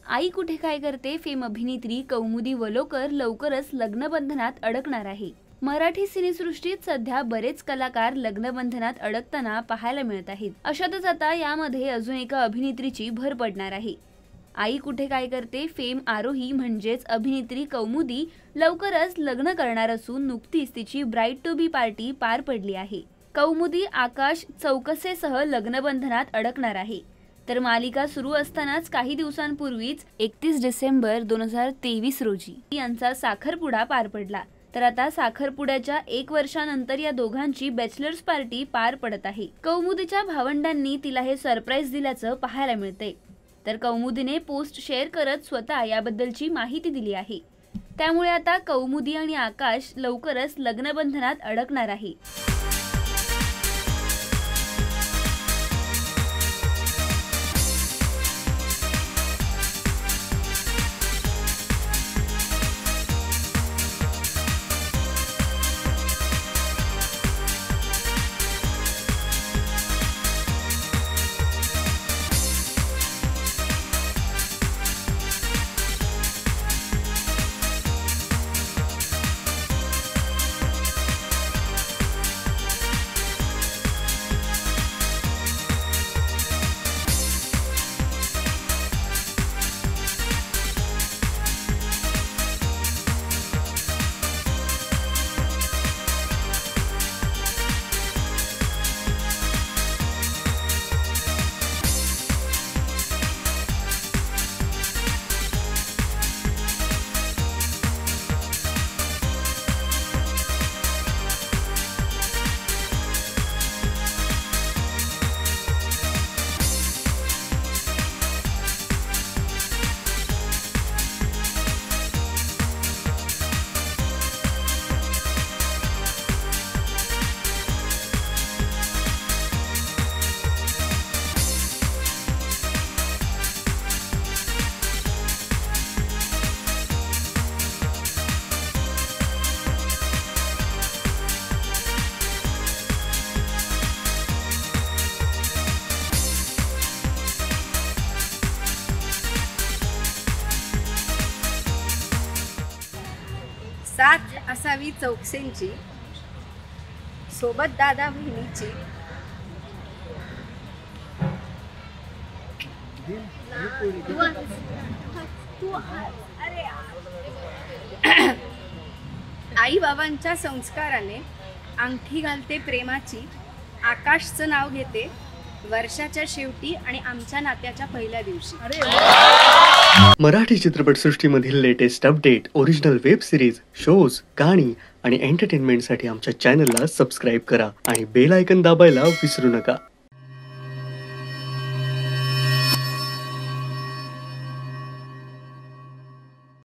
आई कुठे काय करते फेम अभिनेत्री कौमुदी वलोकर लवकरच लग्नबंधनात अडकणार आहे। मराठी सिनेसृष्टीत सध्या बरेच कलाकार लग्नबंधनात अडकताना पाहायला मिळत आहेत। अशातच आता यामध्ये अजून एका अभिनेत्रीची भर पडणार आहे। आई कुठे काय करते फेम आरोही म्हणजेच अभिनेत्री कौमुदी लवकरच लग्न करणार असून नुकतीच तिची ब्राइड टू बी पार्टी पार पडली आहे। कौमुदी आकाश चौकसेसह लग्नबंधनात अडकणार आहे। तर मालिका सुरू असतानाच काही दिवसांपूर्वीच 31 डिसेंबर 2023 रोजी यांचा साखरपुडा पार पडला। तर आता साखरपुड्याच्या 1 वर्षानंतर या दोघांची बॅचलर्स पार्टी पार पडत आहे। कौमुदीच्या भावंडांनी तिला हे सरप्राईज दिल्याचं पाहायला मिळतंय। तर कौमुदीने पोस्ट शेअर करत स्वतः याबद्दलची माहिती दिली आहे। त्यामुळे आता कौमुदी आणि आकाश लवकरच लग्नबंधनात अडकणार आहे। साथ असावी चौकसेंची, सोबत दादा बहिणीची, आई बाबांच्या संस्काराने अंगठी घालते प्रेमाची, आकाशचं नाव घेते वर्षाच्या शेवटी आणि आमच्या नात्याच्या पहिल्या दिवशी। मराठी चित्रपटसृष्टीमधील latest update, original web series, shows, गाणी आणि एंटरटेनमेंटसाठी आमच्या चॅनलला सबस्क्राईब करा आणि बेल आयकॉन दाबायला विसरू नका।